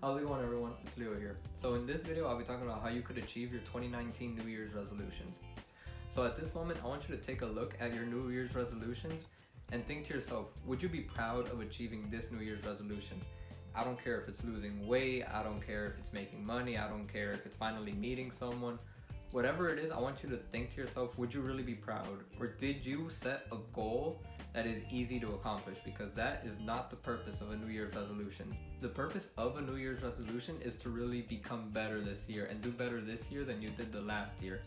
How's it going, everyone? It's Leo here. So in this video, I'll be talking about how you could achieve your 2019 New Year's resolutions. So at this moment, I want you to take a look at your New Year's resolutions and think to yourself, would you be proud of achieving this New Year's resolution? I don't care if it's losing weight, I don't care if it's making money, I don't care if it's finally meeting someone. Whatever it is, I want you to think to yourself, would you really be proud? Or did you set a goal that is easy to accomplish? Because that is not the purpose of a New Year's resolution. The purpose of a New Year's resolution is to really become better this year and do better this year than you did the last year.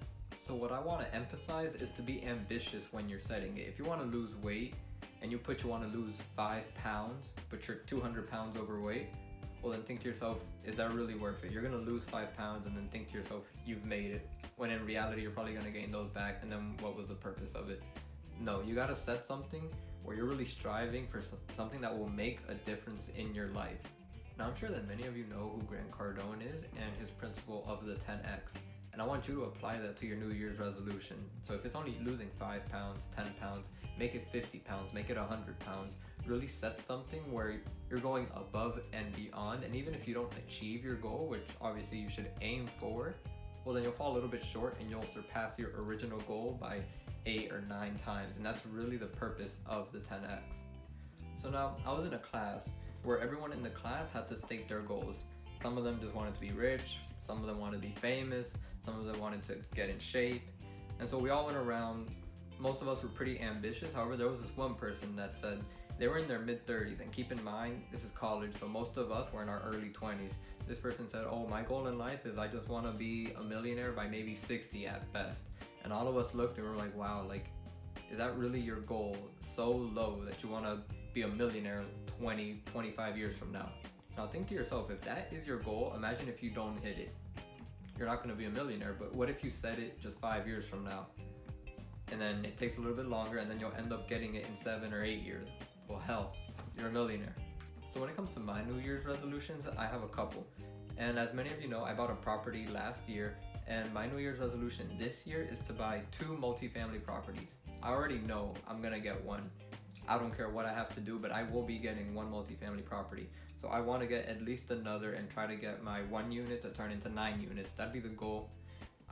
So what I want to emphasize is to be ambitious when you're setting it. If you want to lose weight and you want to lose 5 pounds, but you're 200 pounds overweight, well then think to yourself, is that really worth it? You're going to lose 5 pounds and then think to yourself, you've made it. When in reality, you're probably going to gain those back, and then what was the purpose of it? No, you got to set something where you're really striving for something that will make a difference in your life. Now, I'm sure that many of you know who Grant Cardone is and his principle of the 10X. And I want you to apply that to your New Year's resolution. So if it's only losing 5 pounds, 10 pounds, make it 50 pounds, make it 100 pounds. Really set something where you're going above and beyond. And even if you don't achieve your goal, which obviously you should aim for, well then you'll fall a little bit short and you'll surpass your original goal by 8 or 9 times. And that's really the purpose of the 10X. So now, I was in a class where everyone in the class had to state their goals. Some of them just wanted to be rich, some of them wanted to be famous, some of them wanted to get in shape. And so we all went around. Most of us were pretty ambitious. However, there was this one person that said they were in their mid-30s, and keep in mind, this is college, so most of us were in our early 20s. This person said, oh, my goal in life is I just want to be a millionaire by maybe 60 at best. And all of us looked and we were like, wow, like, is that really your goal? So low that you want to be a millionaire 20, 25 years from now. Now think to yourself, if that is your goal, imagine if you don't hit it. You're not going to be a millionaire, but what if you set it just 5 years from now? And then it takes a little bit longer, and then you'll end up getting it in 7 or 8 years. Well, hell, you're a millionaire. So when it comes to my New Year's resolutions, I have a couple. And as many of you know, I bought a property last year, and my New Year's resolution this year is to buy 2 multifamily properties. I already know I'm gonna get one. I don't care what I have to do, but I will be getting 1 multifamily property. So I want to get at least another and try to get my 1 unit to turn into 9 units. That'd be the goal.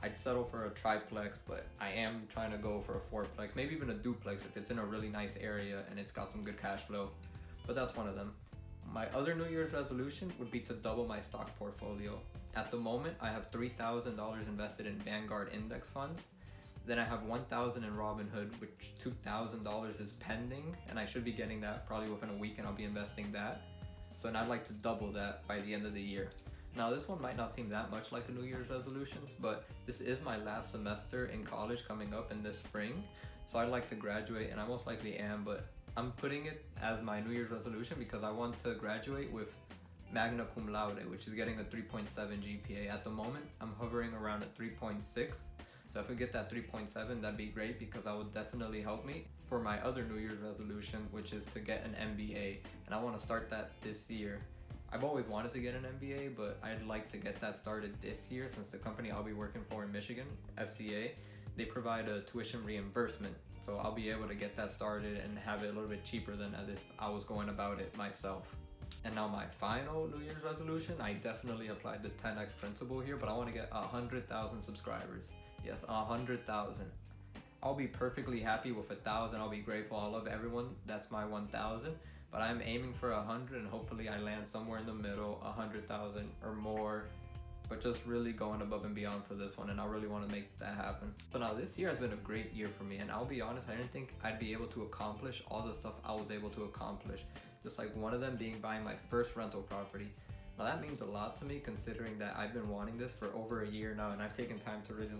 I'd settle for a triplex, but I am trying to go for a fourplex, maybe even a duplex if it's in a really nice area and it's got some good cash flow. But that's one of them. My other New Year's resolution would be to double my stock portfolio. At the moment, I have $3,000 invested in Vanguard index funds. Then I have $1,000 in Robinhood, which $2,000 is pending, and I should be getting that probably within a week, and I'll be investing that. So I'd like to double that by the end of the year. Now this one might not seem that much like a New Year's resolution, but this is my last semester in college coming up in this spring. So I'd like to graduate, and I most likely am, but I'm putting it as my New Year's resolution because I want to graduate with magna cum laude, which is getting a 3.7 GPA. At the moment, I'm hovering around at 3.6. So if I get that 3.7, that'd be great because that would definitely help me for my other New Year's resolution, which is to get an MBA. And I want to start that this year. I've always wanted to get an MBA, but I'd like to get that started this year since the company I'll be working for in Michigan, FCA, they provide a tuition reimbursement. So I'll be able to get that started and have it a little bit cheaper than as if I was going about it myself. And now my final New Year's resolution, I definitely applied the 10X principle here, but I want to get 100,000 subscribers. Yes, 100,000. I'll be perfectly happy with 1,000. I'll be grateful. I love everyone. That's my 1,000. But I'm aiming for 100, and hopefully I land somewhere in the middle, 100,000 or more. But just really going above and beyond for this one, and I really want to make that happen. So now this year has been a great year for me, and I'll be honest, I didn't think I'd be able to accomplish all the stuff I was able to accomplish. Just like one of them being buying my first rental property. Now that means a lot to me considering that I've been wanting this for over a year now, and I've taken time to really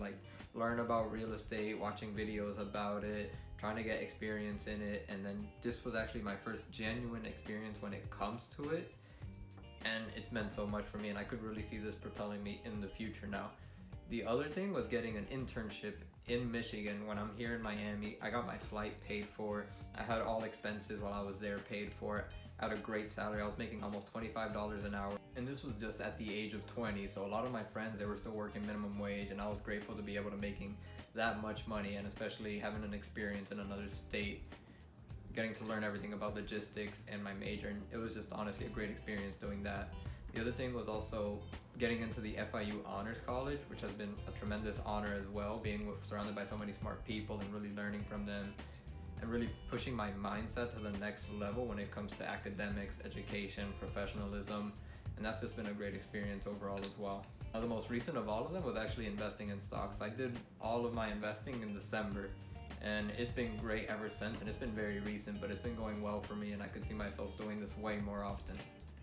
learn about real estate, watching videos about it, trying to get experience in it, and then this was actually my first genuine experience when it comes to it, and it's meant so much for me, and I could really see this propelling me in the future now. The other thing was getting an internship in Michigan when I'm here in Miami. I got my flight paid for. I had all expenses while I was there paid for. I had a great salary. I was making almost $25 an hour. And this was just at the age of 20. So a lot of my friends, they were still working minimum wage, and I was grateful to be able to making that much money, and especially having an experience in another state, getting to learn everything about logistics and my major. And it was just honestly a great experience doing that. The other thing was also getting into the FIU Honors College, which has been a tremendous honor as well, being surrounded by so many smart people and really learning from them and really pushing my mindset to the next level when it comes to academics, education, professionalism, and that's just been a great experience overall as well. Now, the most recent of all of them was actually investing in stocks. I did all of my investing in December, and it's been great ever since, and it's been very recent, but it's been going well for me, and I could see myself doing this way more often.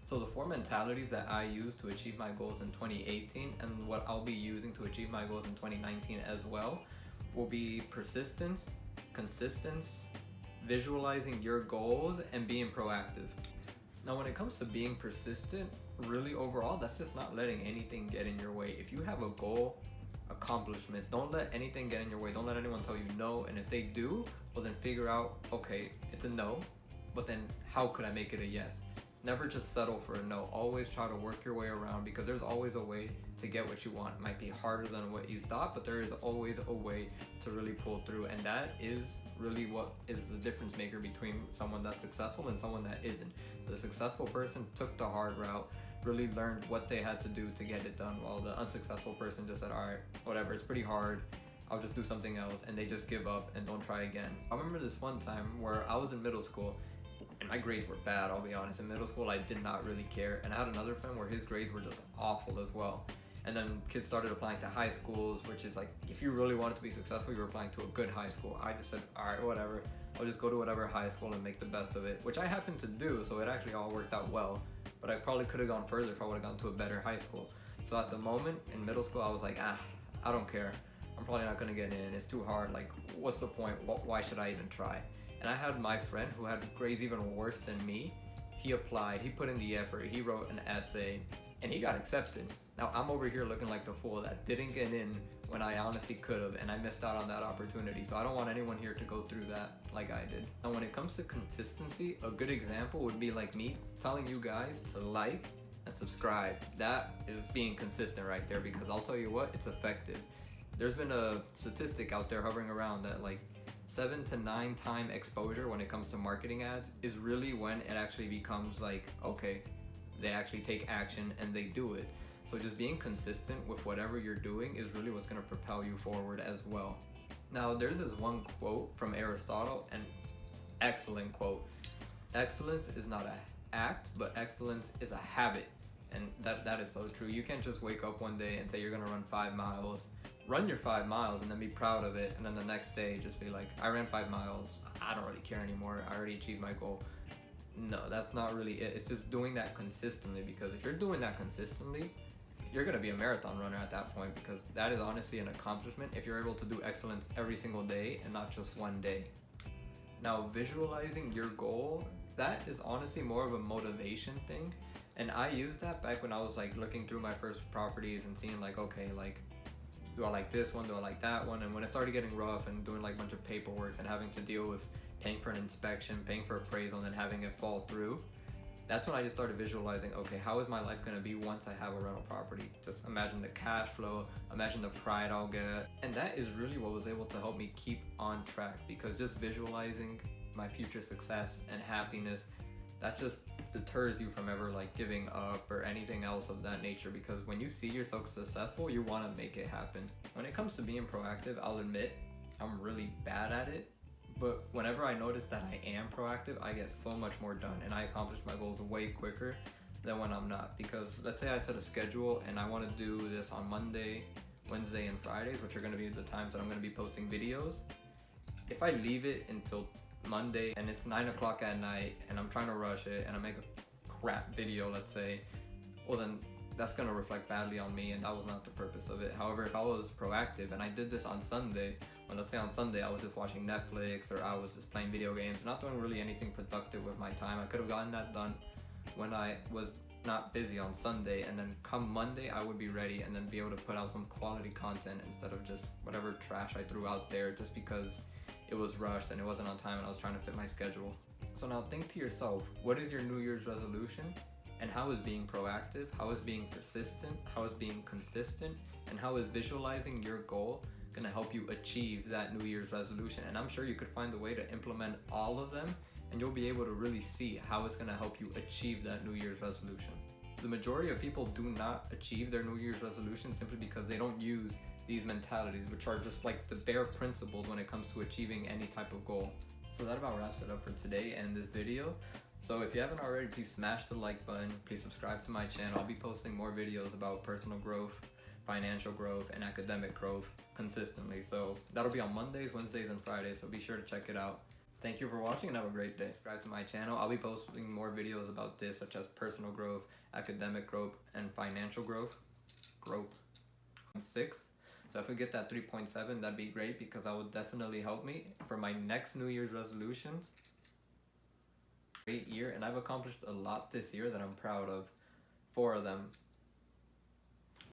So the 4 mentalities that I used to achieve my goals in 2018 and what I'll be using to achieve my goals in 2019 as well will be persistence, consistence, visualizing your goals, and being proactive. Now, when it comes to being persistent, really overall, that's just not letting anything get in your way. If you have a goal, accomplishment, don't let anything get in your way. Don't let anyone tell you no. And if they do, well, then figure out, okay, it's a no, but then how could I make it a yes? Never just settle for a no. Always try to work your way around, because there's always a way to get what you want. It might be harder than what you thought, but there is always a way to really pull through. And that is really what is the difference maker between someone that's successful and someone that isn't. The successful person took the hard route, really learned what they had to do to get it done, while the unsuccessful person just said, all right, whatever, it's pretty hard, I'll just do something else, and they just give up and don't try again. I remember this one time where I was in middle school, and my grades were bad, I'll be honest. In middle school, I did not really care. And I had another friend where his grades were just awful as well. And then kids started applying to high schools, which is like, if you really wanted to be successful, you were applying to a good high school. I just said, all right, whatever. I'll just go to whatever high school and make the best of it, which I happened to do. So it actually all worked out well. But I probably could have gone further if I would have gone to a better high school. So at the moment in middle school, I was like, I don't care. I'm probably not gonna get in. It's too hard. Like, what's the point? Why should I even try? And I had my friend who had grades even worse than me. He applied, he put in the effort, he wrote an essay, and he got accepted. Now I'm over here looking like the fool that didn't get in when I honestly could have, and I missed out on that opportunity. So I don't want anyone here to go through that like I did. Now, when it comes to consistency, a good example would be like me telling you guys to like and subscribe. That is being consistent right there, because I'll tell you what, it's effective. There's been a statistic out there hovering around that like 7 to 9 time exposure when it comes to marketing ads is really when it actually becomes like, okay, they actually take action and they do it. So just being consistent with whatever you're doing is really what's going to propel you forward as well. Now, there's this one quote from Aristotle, an excellent quote. Excellence is not an act, but excellence is a habit. And that is so true. You can't just wake up one day and say you're going to run 5 miles. Run your 5 miles and then be proud of it, and then the next day just be like, I ran 5 miles, I don't really care anymore, I already achieved my goal. No, that's not really it. It's just doing that consistently, because if you're doing that consistently, you're going to be a marathon runner at that point, because that is honestly an accomplishment if you're able to do excellence every single day and not just one day. Now, visualizing your goal, that is honestly more of a motivation thing, and I used that back when I was like looking through my first properties and seeing like, okay, like, do I like this one? Do I like that one? And when it started getting rough and doing like a bunch of paperwork and having to deal with paying for an inspection, paying for appraisal, and then having it fall through, that's when I just started visualizing, okay, how is my life gonna be once I have a rental property? Just imagine the cash flow, imagine the pride I'll get. And that is really what was able to help me keep on track, because just visualizing my future success and happiness, that just deters you from ever like giving up or anything else of that nature, because when you see yourself successful, you want to make it happen. When it comes to being proactive, I'll admit I'm really bad at it, but whenever I notice that I am proactive, I get so much more done and I accomplish my goals way quicker than when I'm not. Because let's say I set a schedule and I want to do this on Monday, Wednesday, and Fridays, which are going to be the times that I'm going to be posting videos. If I leave it until Monday and it's 9 o'clock at night and I'm trying to rush it and I make a crap video, let's say, well then that's going to reflect badly on me, and that was not the purpose of it. However, if I was proactive and I did this on Sunday, well, let's say on Sunday I was just watching Netflix or I was just playing video games, not doing really anything productive with my time, I could have gotten that done when I was not busy on Sunday, and then come Monday I would be ready and then be able to put out some quality content instead of just whatever trash I threw out there just because it was rushed and it wasn't on time and I was trying to fit my schedule. So now think to yourself, what is your New Year's resolution? And how is being proactive, how is being persistent, how is being consistent, and how is visualizing your goal gonna help you achieve that New Year's resolution? And I'm sure you could find a way to implement all of them, and you'll be able to really see how it's gonna help you achieve that New Year's resolution. The majority of people do not achieve their New Year's resolutions simply because they don't use these mentalities, which are just like the bare principles when it comes to achieving any type of goal. So that about wraps it up for today and this video. So if you haven't already, please smash the like button. Please subscribe to my channel. I'll be posting more videos about personal growth, financial growth, and academic growth consistently. So that'll be on Mondays, Wednesdays, and Fridays. So be sure to check it out. Thank you for watching and have a great day. Subscribe to my channel. I'll be posting more videos about this, such as personal growth, academic growth, and financial growth. 6. So if we get that 3.7, that'd be great because that would definitely help me for my next New Year's resolutions. Great year, and I've accomplished a lot this year that I'm proud of. 4 of them.